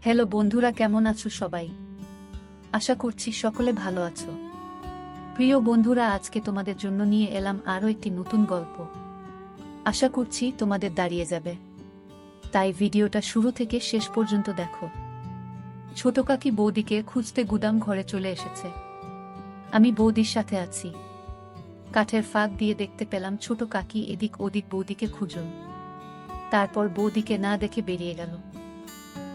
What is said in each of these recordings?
Hello বন্ধুরা, কেমন আছো সবাই? আশা করছি সকলে ভালো আছো। প্রিয় বন্ধুরা, আজকে তোমাদের জন্য নিয়ে এলাম আরও একটি নতুন গল্প। আশা করছি তোমাদের দাঁড়িয়ে যাবে, তাই ভিডিওটা শুরু থেকে শেষ পর্যন্ত দেখো। ছোট কাকি বৌদিকে খুঁজতে গুদাম ঘরে চলে এসেছে। আমি বৌদির সাথে আছি। কাঠের ফাঁক দিয়ে দেখতে পেলাম ছোট কাকি এদিক ওদিক বৌদিকে খুঁজল। তারপর বৌদিকে না দেখে বেরিয়ে গেল।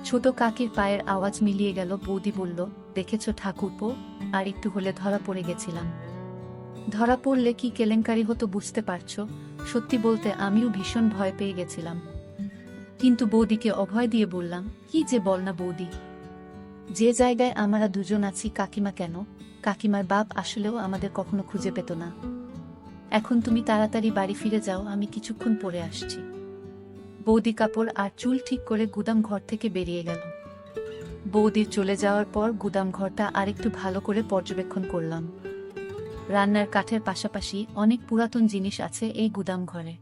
ছোট কাকির পায়ের আওয়াজ মিলিয়ে গেল। বৌদি বলল, দেখেছ ঠাকুরপো, আর একটু হলে ধরা পড়ে গেছিলাম। ধরা পড়লে কি কেলেঙ্কারি হতো বুঝতে পারছো? সত্যি বলতে আমিও ভীষণ ভয় পেয়ে গেছিলাম, কিন্তু বৌদিকে অভয় দিয়ে বললাম, কি যে বল না বৌদি, যে জায়গায় আমরা দুজন আছি, কাকিমা কেন, কাকিমার বাপ আসলেও আমাদের কখনো খুঁজে পেত না। এখন তুমি তাড়াতাড়ি বাড়ি ফিরে যাও, আমি কিছুক্ষণ পরে আসছি। বৌদি কাপড় আর চুল ঠিক করে গুদাম ঘর থেকে বেরিয়ে গেল। বৌদির চলে যাওয়ার পর গুদাম ঘরটা আরেকটু ভালো করে পর্যবেক্ষণ করলাম। রান্নার কাঠের পাশাপাশি অনেক পুরাতন জিনিস আছে এই গুদাম ঘরে।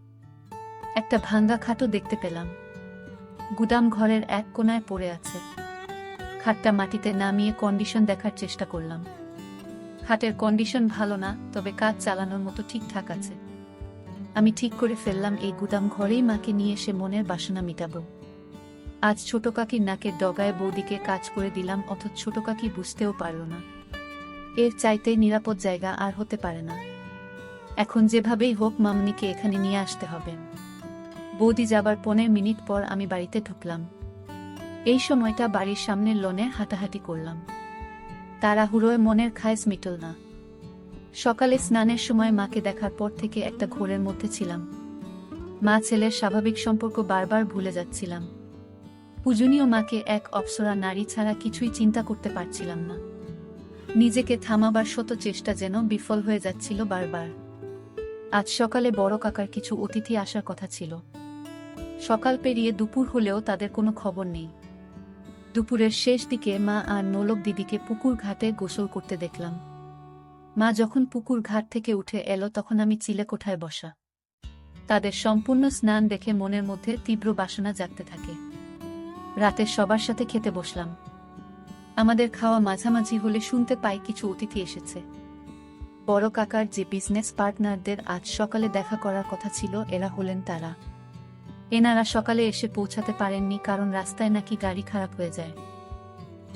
একটা ভাঙ্গা খাটও দেখতে পেলাম, গুদাম ঘরের এক কোণায় পড়ে আছে। খাটটা মাটিতে নামিয়ে কন্ডিশন দেখার চেষ্টা করলাম। খাটের কন্ডিশন ভালো না, তবে কাজ চালানোর মতো ঠিকঠাক আছে। আমি ঠিক করে ফেললাম এই গুদাম ঘরেই মাকে নিয়ে এসে মনের বাসনা মিটাবো। আজ ছোট কাকির নাকের ডগায় বৌদিকে কাজ করে দিলাম, অথচ ছোট কাকি বুঝতেও পারল না। এর চাইতে নিরাপদ জায়গা আর হতে পারে না। এখন যেভাবেই হোক মামনিকে এখানে নিয়ে আসতে হবে। বৌদি যাবার 15 মিনিট পর আমি বাড়িতে ঢুকলাম। এই সময়টা বাড়ির সামনের লনে হাঁটাহাঁটি করলাম। তাড়াহুড়োয় মনের খায়েশ মিটল না। সকালে স্নানের সময় মাকে দেখার পর থেকে একটা ঘোরের মধ্যে ছিলাম। মা ছেলের স্বাভাবিক সম্পর্ক বারবার ভুলে যাচ্ছিলাম। পূজনীয় মাকে এক অপ্সরা নারী ছাড়া কিছুই চিন্তা করতে পারছিলাম না। নিজেকে থামাবার শত চেষ্টা যেন বিফল হয়ে যাচ্ছিল বারবার। আজ সকালে বড় কাকার কিছু অতিথি আসার কথা ছিল। সকাল পেরিয়ে দুপুর হলেও তাদের কোনো খবর নেই। দুপুরের শেষ দিকে মা আর নোলক দিদিকে পুকুর ঘাটে গোসল করতে দেখলাম। মা যখন পুকুর ঘাট থেকে উঠে এলো তখন আমি চিলেকোঠায় বসা। তাদের সম্পূর্ণ স্নান দেখে মনের মধ্যে তীব্র বাসনা জাগতে থাকে। রাতে সবার সাথে খেতে বসলাম। আমাদের খাওয়া মাঝামাঝি হলে শুনতে পাই কিছু অতিথি এসেছে। বড় কাকার যে বিজনেস পার্টনারদের আজ সকালে দেখা করার কথা ছিল, এরা হলেন তারা। এনারা সকালে এসে পৌঁছাতে পারেননি, কারণ রাস্তায় নাকি গাড়ি খারাপ হয়ে যায়।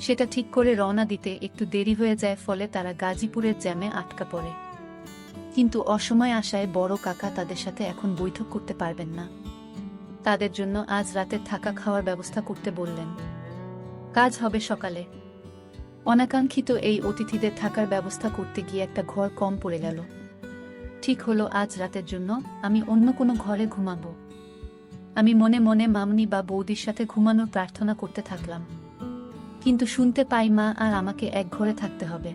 সেটা ঠিক করে রওনা দিতে একটু দেরি হয়ে যায়, ফলে তারা গাজীপুরের জ্যামে আটকা পড়ে। কিন্তু অসময়ে আসায় বড় কাকা তাদের সাথে এখন বৈঠক করতে পারবেন না। তাদের জন্য আজ রাতে থাকা খাওয়ার ব্যবস্থা করতে বললেন। কাজ হবে সকালে। অনাকাঙ্ক্ষিত এই অতিথিদের থাকার ব্যবস্থা করতে গিয়ে একটা ঘর কম পড়ে গেল। ঠিক হলো আজ রাতের জন্য আমি অন্য কোনো ঘরে ঘুমাবো। আমি মনে মনে মামনি বা বৌদির সাথে ঘুমানোর প্রার্থনা করতে থাকলাম, কিন্তু শুনতে পাই মা আর আমাকে এক ঘরে থাকতে হবে।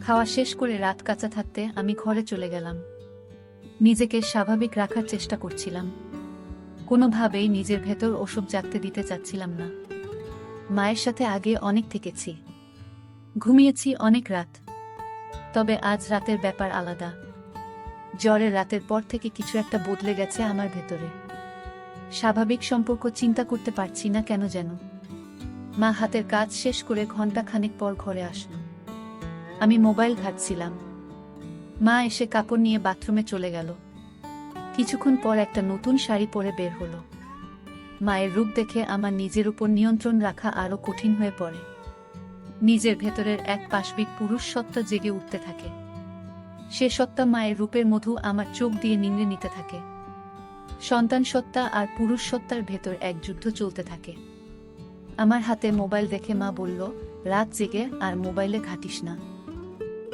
খাওয়া শেষ করে রাত কাঁচা থাকতে আমি ঘরে চলে গেলাম। নিজেকে স্বাভাবিক রাখার চেষ্টা করছিলাম। কোনোভাবেই নিজের ভেতর ওসব জাগতে দিতে চাচ্ছিলাম না। মায়ের সাথে আগে অনেক থেকেছি, ঘুমিয়েছি অনেক রাত, তবে আজ রাতের ব্যাপার আলাদা। জ্বরের রাতের পর থেকে কিছু একটা বদলে গেছে আমার ভেতরে। স্বাভাবিক সম্পর্ক চিন্তা করতে পারছি না কেন যেন। মা হাতের কাজ শেষ করে ঘন্টা খানেক পর ঘরে আসলো। আমি মোবাইল ঘাঁটছিলাম। মা এসে কাপড় নিয়ে বাথরুমে চলে গেল। কিছুক্ষণ পর একটা নতুন শাড়ি পরে বের হলো। মায়ের রূপ দেখে আমার নিজের উপর নিয়ন্ত্রণ রাখা আরো কঠিন হয়ে পড়ে। নিজের ভেতরের এক পাশবিক পুরুষ সত্তা জেগে উঠতে থাকে। সে সত্তা মায়ের রূপের মধু আমার চোখ দিয়ে নিংড়ে নিতে থাকে। সন্তান সত্তা আর পুরুষ সত্তার ভেতর এক যুদ্ধ চলতে থাকে। আমার হাতে মোবাইল দেখে মা বলল, রাত জেগে আর মোবাইলে ঘাঁটিস না,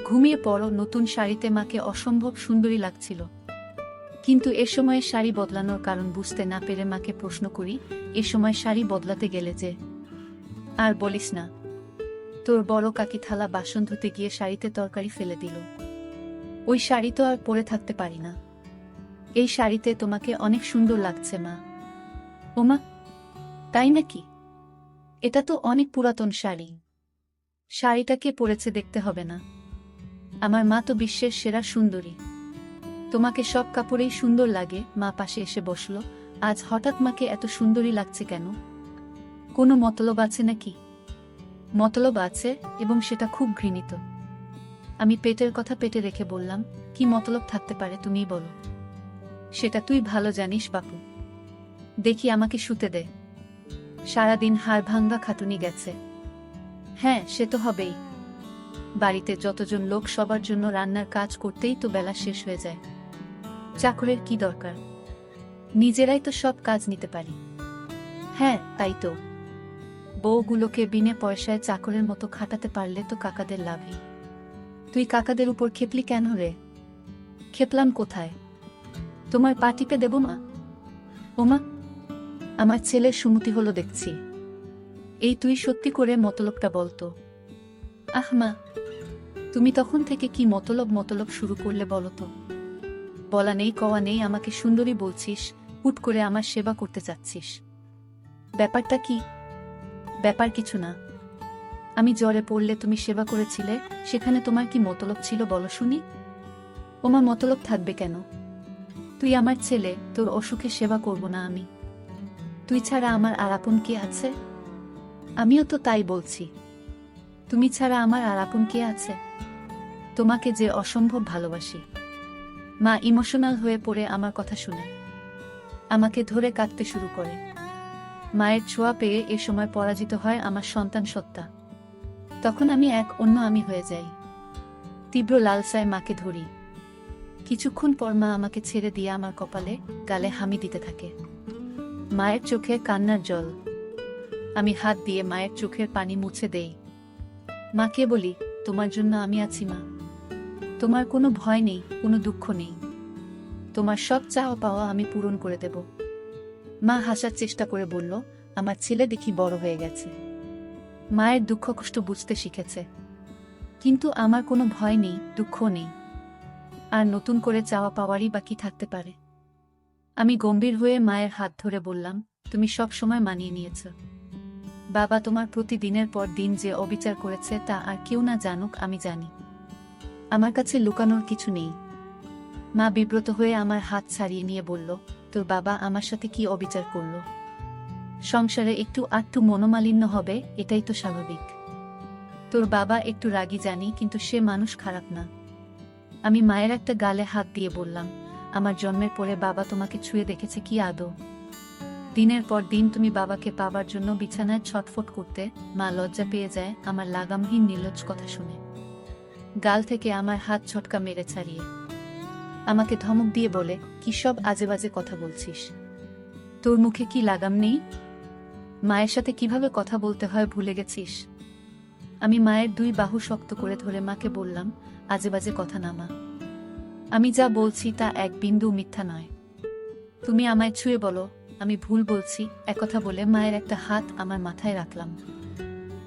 ঘুমিয়ে পড়ো। নতুন শাড়িতে মাকে অসম্ভব সুন্দরী লাগছিল। কিন্তু এ সময়ে শাড়ি বদলানোর কারণ বুঝতে না পেরে মাকে প্রশ্ন করি, এ সময় শাড়ি বদলাতে গেলে যে? আর বলিস না, তোর বড় কাকি থালা বাসন ধুতে গিয়ে শাড়িতে তরকারি ফেলে দিল। ওই শাড়ি তো আর পরে থাকতে পারি না। এই শাড়িতে তোমাকে অনেক সুন্দর লাগছে মা। ওমা, তাই নাকি? এটা তো অনেক পুরাতন শাড়ি। শাড়িটা কে পরেছে দেখতে হবে না? আমার মা তো বিশ্বের সেরা সুন্দরী। তোমাকে সব কাপড়েই সুন্দর লাগে। মা পাশে এসে বসল। আজ হঠাৎ মাকে এত সুন্দরী লাগছে কেন? কোনো মতলব আছে নাকি? মতলব আছে, এবং সেটা খুব ঘৃণিত। আমি পেটের কথা পেটে রেখে বললাম, কি মতলব থাকতে পারে তুমিই বলো। সেটা তুই ভালো জানিস বাপু। দেখি আমাকে শুতে দে। সারাদিন হাড় ভাঙ্গা খাটুনি গেছে। হ্যাঁ, সে তো হবেই। বাড়িতে যতজন লোক সবার জন্য রান্নার কাজ করতেই তো বেলা শেষ হয়ে যায়। চাকরের কি দরকার? নিজেরাই তো সব কাজ নিতে পারি। হ্যাঁ, তাই তো। বউগুলোকে বিনে পয়সায় চাকরের মতো খাটাতে পারলে তো কাকাদের লাভই। তুই কাকাদের উপর খেপলি কেন রে? খেপলাম কোথায়? তোমার পা টিপে দেব মা? ওমা, আমার ছেলের সুমতি হলো দেখছি। এই তুই সত্যি করে মতলবটা বলতো। আহ মা, তুমি তখন থেকে কি মতলব মতলব শুরু করলে বলো তো? বলা নেই কওয়া নেই আমাকে সুন্দরী বলছিস, হুট করে আমার সেবা করতে চাচ্ছিস। ব্যাপারটা কি? ব্যাপার কিছু না। আমি জ্বরে পড়লে তুমি সেবা করেছিলে, সেখানে তোমার কি মতলব ছিল বলো শুনি? ওমা, মতলব থাকবে কেন? তুই আমার ছেলে, তোর অসুখে সেবা করব না আমি? তুই ছাড়া আমার আর আপন কে আছে? আমিও তো তাই বলছি। তুমি ছাড়া আমার আর আপন কে আছে? তোমাকে যে অসম্ভব ভালোবাসি। মা ইমোশনাল হয়ে পড়ে আমার কথা শুনে আমাকে ধরে কাঁদতে শুরু করে। মায়ের ছোঁয়া পেয়ে এ সময় পরাজিত হয় আমার সন্তান সত্তা। তখন আমি এক অন্য আমি হয়ে যাই। তীব্র লালসায় মাকে ধরি। কিছুক্ষণ পর মা আমাকে ছেড়ে দিয়ে আমার কপালে, গালে হামি দিতে থাকে। মায়ের চোখে কান্নার জল। আমি হাত দিয়ে মায়ের চোখের পানি মুছে দেই। মাকে বলি, তোমার জন্য আমি আছি মা। তোমার কোনো ভয় নেই, কোনো দুঃখ নেই। তোমার সব চাওয়া পাওয়া আমি পূরণ করে দেব। মা হাসার চেষ্টা করে বলল, আমার ছেলে দেখি বড় হয়ে গেছে। মায়ের দুঃখ কষ্ট বুঝতে শিখেছে। কিন্তু আমার কোনো ভয় নেই, দুঃখ নেই। আর নতুন করে চাওয়া পাওয়ারই বা কি থাকতে পারে? আমি গম্ভীর হয়ে মায়ের হাত ধরে বললাম, তুমি সব সময় মানিয়ে নিয়েছ। বাবা তোমার প্রতি দিনের পর দিন যে অবিচার করেছে তা আর কেউ না জানুক, আমি জানি। আমার কাছে লুকানোর কিছু নেই। মা বিব্রত হয়ে আমার হাত ছাড়িয়ে নিয়ে বলল, তোর বাবা আমার সাথে কি অবিচার করল? সংসারে একটু আধটু মনোমালিন্য হবে, এটাই তো স্বাভাবিক। তোর বাবা একটু রাগী জানি, কিন্তু সে মানুষ খারাপ না। আমি মায়ের একটা গালে হাত দিয়ে বললাম, আমার জন্মের পরে বাবা তোমাকে ছুঁয়ে দেখেছে কি আদৌ? দিনের পর দিন তুমি বাবাকে পাবার জন্য বিছানায় ছটফট করতে, মা লজ্জা পেয়ে যায় আমার লাগামহীন নির্লজ্জ কথা শুনে। গাল থেকে আমার হাত ছটকা মেরে ছাড়িয়ে আমাকে ধমক দিয়ে বলে, কি সব আজেবাজে কথা বলছিস? তোর মুখে কি লাগাম নেই? মায়ের সাথে কিভাবে কথা বলতে হয় ভুলে গেছিস? আমি মায়ের দুই বাহু শক্ত করে ধরে মাকে বললাম, আজেবাজে কথা না মা। আমি যা বলছি তা এক বিন্দু মিথ্যা নয়। তুমি আমায় ছুঁয়ে বলো আমি ভুল বলছি। একথা বলে মায়ের একটা হাত আমার মাথায় রাখলাম।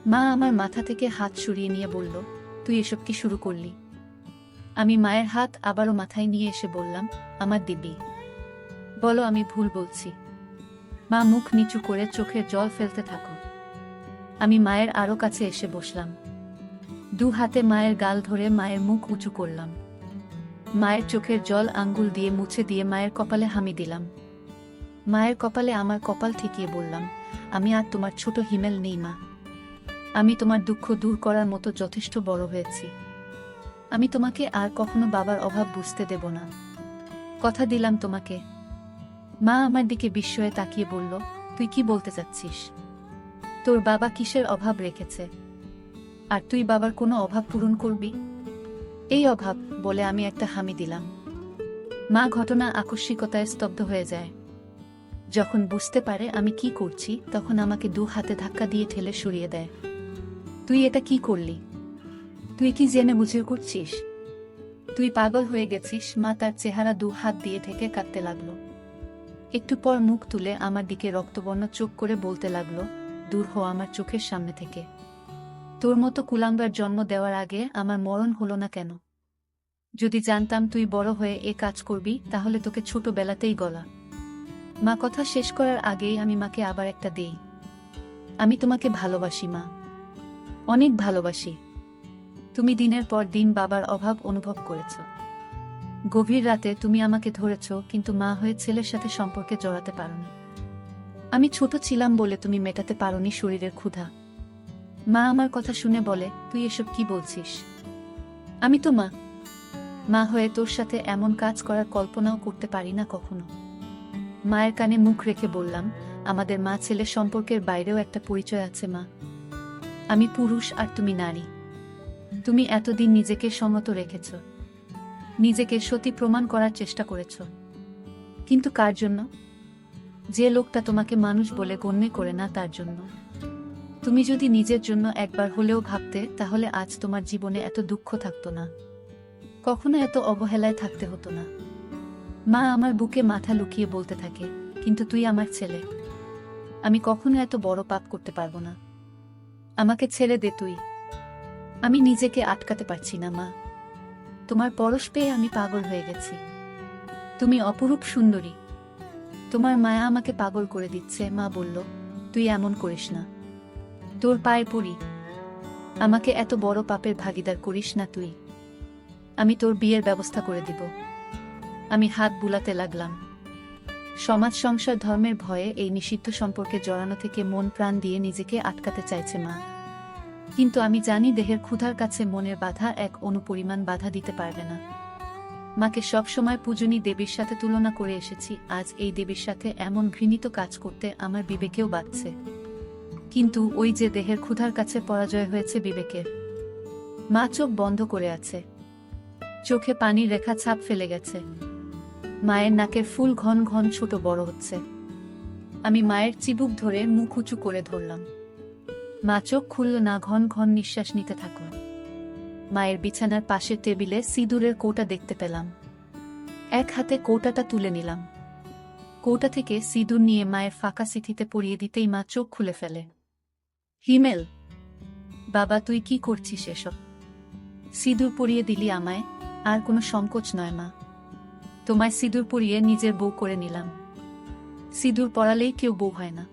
মা আমার মাথা থেকে হাত সরিয়ে নিয়ে বলল, তুই এসব কি শুরু করলি? আমি মায়ের হাত আবারও মাথায় নিয়ে এসে বললাম, আমার দিব্যি বলো আমি ভুল বলছি। মা মুখ নিচু করে চোখের জল ফেলতে থাকো। আমি মায়ের আরো কাছে এসে বসলাম। দু হাতে মায়ের গাল ধরে মায়ের মুখ উঁচু করলাম। মায়ের চোখের জল আঙ্গুল দিয়ে মুছে দিয়ে মায়ের কপালে হামি দিলাম। মায়ের কপালে আমার কপাল ঠেকিয়ে বললাম, আমি আর তোমার ছোট হিমেল নেই মা। আমি তোমার দুঃখ দূর করার মতো যথেষ্ট বড় হয়েছি। আমি তোমাকে আর কখনো বাবার অভাব বুঝতে দেব না। কথা দিলাম তোমাকে। মা আমার দিকে বিস্ময়ে তাকিয়ে বলল, তুই কি বলতে চাচ্ছিস? তোর বাবা কিসের অভাব রেখেছে? আর তুই বাবার কোনো অভাব পূরণ করবি? এই অভাব, বলে আমি একটা হামি দিলাম। মা ঘটনা আকস্মিকতায় স্তব্ধ হয়ে যায়। যখন বুঝতে পারে আমি কি করছি, তখন আমাকে দু হাতে ধাক্কা দিয়ে ঠেলে সরিয়ে দেয়। তুই এটা কি করলি? তুই কি জেনে বুঝে করছিস? তুই পাগল হয়ে গেছিস। মা তার চেহারা দু হাত দিয়ে ঢেকে কাঁদতে লাগলো। একটু পর মুখ তুলে আমার দিকে রক্তবর্ণ চোখ করে বলতে লাগলো, দূর হো আমার চোখের সামনে থেকে। তোর মতো কুলাঙ্গার জন্ম দেওয়ার আগে আমার মরণ হলো না কেন? যদি জানতাম তুই বড় হয়ে এ কাজ করবি, তাহলে তোকে ছোটবেলাতেই গলা। মা কথা শেষ করার আগেই আমি মাকে আবার একটা দেই। আমি তোমাকে ভালোবাসি মা, অনেক ভালোবাসি। তুমি দিনের পর দিন বাবার অভাব অনুভব করেছ। গভীর রাতে তুমি আমাকে ধরেছ, কিন্তু মা হয়ে ছেলের সাথে সম্পর্কে জড়াতে পারোনি। আমি ছোট ছিলাম বলে তুমি মেটাতে পারোনি শরীরের ক্ষুধা। মা আমার কথা শুনে বলে, তুই এসব কি বলছিস? আমি তো মা, মা হয়ে তোর সাথে এমন কাজ করার কল্পনাও করতে পারি না কখনো। মায়ের কানে মুখ রেখে বললাম, আমাদের মা ছেলে সম্পর্কের বাইরেও একটা পরিচয় আছে মা। আমি পুরুষ আর তুমি নারী। তুমি এতদিন নিজেকে সমত রেখেছ, নিজেকে সতী প্রমাণ করার চেষ্টা করেছ, কিন্তু কার জন্য? যে লোকটা তোমাকে মানুষ বলে গণ্য করে না তার জন্য। তুমি যদি নিজের জন্য একবার হলেও ভাবতে, তাহলে আজ তোমার জীবনে এত দুঃখ থাকতো না, কখনো এত অবহেলায় থাকতে হতো না। মা আমার বুকে মাথা লুকিয়ে বলতে থাকে, কিন্তু তুই আমার ছেলে, আমি কখনো এত বড় পাপ করতে পারবো না, আমাকে ছেড়ে দে তুই। আমি নিজেকে আটকাতে পারছি না মা, তোমার পরশ পেয়ে আমি পাগল হয়ে গেছি। তুমি অপরূপ সুন্দরী, তোমার মায়া আমাকে পাগল করে দিচ্ছে। মা বলল, তুই এমন করিস না, তোর পায়ে পড়ি, আমাকে এত বড় পাপের ভাগীদার করিস না তুই। আমি তোর বিয়ের ব্যবস্থা করে দিব। আমি হাত বুলাতে লাগলাম। সমাজ সংসার ধর্মের ভয়ে এই নিষিদ্ধ সম্পর্কে জড়ানো থেকে মন প্রাণ দিয়ে নিজেকে আটকাতে চাইছে মা, কিন্তু আমি জানি দেহের ক্ষুধার কাছে মনের বাধা এক অনুপরিমাণ বাধা দিতে পারবে না। মাকে সবসময় পূজনী দেবীর সাথে তুলনা করে এসেছি, আজ এই দেবীর সাথে এমন ঘৃণিত কাজ করতে আমার বিবেকেও বাধছে। কিন্তু ওই যে দেহের ক্ষুধার কাছে পরাজয় হয়েছে বিবেকের। মা চোখ বন্ধ করে আছে, চোখে পানির রেখা ছাপ ফেলে গেছে। মায়ের নাকের ফুল ঘন ঘন ছোট বড় হচ্ছে। আমি মায়ের চিবুক ধরে মুখ উঁচু করে ধরলাম। মা চোখ খুলল না, ঘন ঘন নিঃশ্বাস নিতে থাকল। মায়ের বিছানার পাশের টেবিলে সিঁদুরের কৌটা দেখতে পেলাম। এক হাতে কৌটাটা তুলে নিলাম। কৌটা থেকে সিঁদুর নিয়ে মায়ের ফাঁকা সিথিতে পরিয়ে দিতেই মা চোখ খুলে ফেলে। হিমেল, বাবা তুই কি করছিস এসব? সিঁদুর পরিয়ে দিলি আমায়, আর কোনো সংকোচ নয় মা, তোমায় সিঁদুর পরিয়ে নিজের বউ করে নিলাম। সিঁদুর পরালেই কেউ বউ হয় না,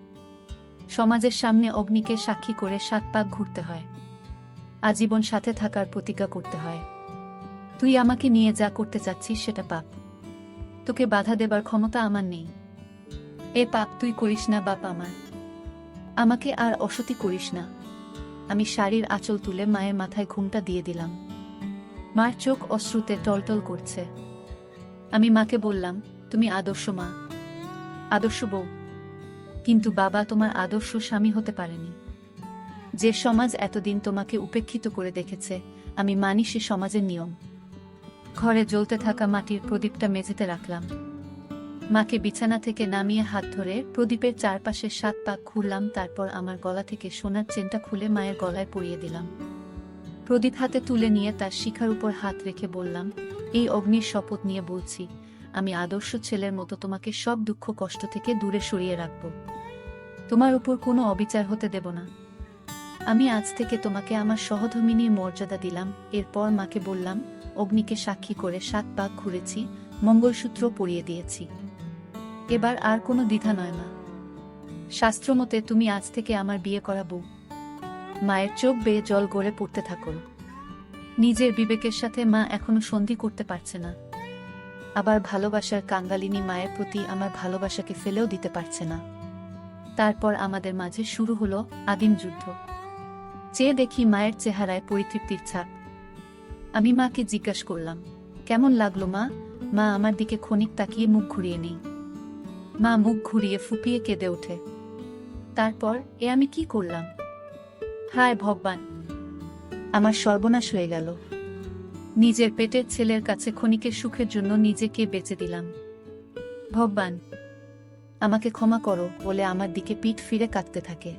সমাজের সামনে অগ্নিকে সাক্ষী করে 7 পাক ঘুরতে হয়, আজীবন সাথে থাকার প্রতিজ্ঞা করতে হয়। তুই আমাকে নিয়ে যা করতে চাচ্ছিস সেটা পাপ, তোকে বাধা দেবার ক্ষমতা আমার নেই। এ পাপ তুই করিস না বাপ আমার, আমাকে আর অসতী করিস না। আমি শাড়ির আঁচল তুলে মায়ের মাথায় ঘুমটা দিয়ে দিলাম। মার চোখ অশ্রুতে টলটল করছে। আমি মাকে বললাম, তুমি আদর্শ মা, আদর্শ বউ, কিন্তু বাবা তোমার আদর্শ স্বামী হতে পারেনি। যে সমাজ এতদিন তোমাকে উপেক্ষিত করে দেখেছে, আমি মানি সে সমাজের নিয়ম। ঘরে জ্বলতে থাকা মাটির প্রদীপটা মেঝেতে রাখলাম। মাকে বিছানা থেকে নামিয়ে হাত ধরে প্রদীপের চারপাশে 7 পাক ঘুরলাম। তারপর আমার গলা থেকে সোনার চেনটা খুলে মায়ের গলায় পরিয়ে দিলাম। প্রদীপ হাতে তুলে নিয়ে তার শিখার উপর হাত রেখে বললাম, এই অগ্নির শপথ নিয়ে বলছি, আমি আদর্শ ছেলের মতো তোমাকে সব দুঃখ কষ্ট থেকে দূরে সরিয়ে রাখব। তোমার উপর কোনো অবিচার হতে দেব না। আমি আজ থেকে তোমাকে আমার সহধর্মিনীর মর্যাদা দিলাম। এরপর মাকে বললাম, অগ্নিকে সাক্ষী করে 7 পাক ঘুরেছি, মঙ্গলসূত্র পরিয়ে দিয়েছি, এবার আর কোনো দ্বিধা নয় মা। শাস্ত্রমতে তুমি আজ থেকে আমার বিয়ে করা বউ। মায়ের চোখ বেয়ে জল গড়ে পড়তে থাকল। নিজের বিবেকের সাথে মা এখনো সন্ধি করতে পারছে না, আবার ভালোবাসার কাঙ্গালিনী মায়ের প্রতি আমার ভালোবাসাকে ফেলেও দিতে পারছে না। তারপর আমাদের মাঝে শুরু হলো আদিম যুদ্ধ। চেয়ে দেখি মায়ের চেহারায় পরিতৃপ্তির ছাপ। আমি মাকে জিজ্ঞাসা করলাম, কেমন লাগলো মা? মা আমার দিকে ক্ষণিক তাকিয়ে মুখ ঘুরিয়ে নেই। মা মুখ ঘুরিয়ে ফুপিয়ে কেঁদে ওঠে। তারপর এ আমি কি করলাম? হায় ভগবান, আমার সর্বনাশ হয়ে গেল। নিজের পেটের ছেলের কাছে ক্ষণিকের সুখের জন্য নিজেকে বেচে দিলাম। ভগবান, আমাকে ক্ষমা করো বলে আমার দিকে পিঠ ফিরে কাঁদতে থাকে।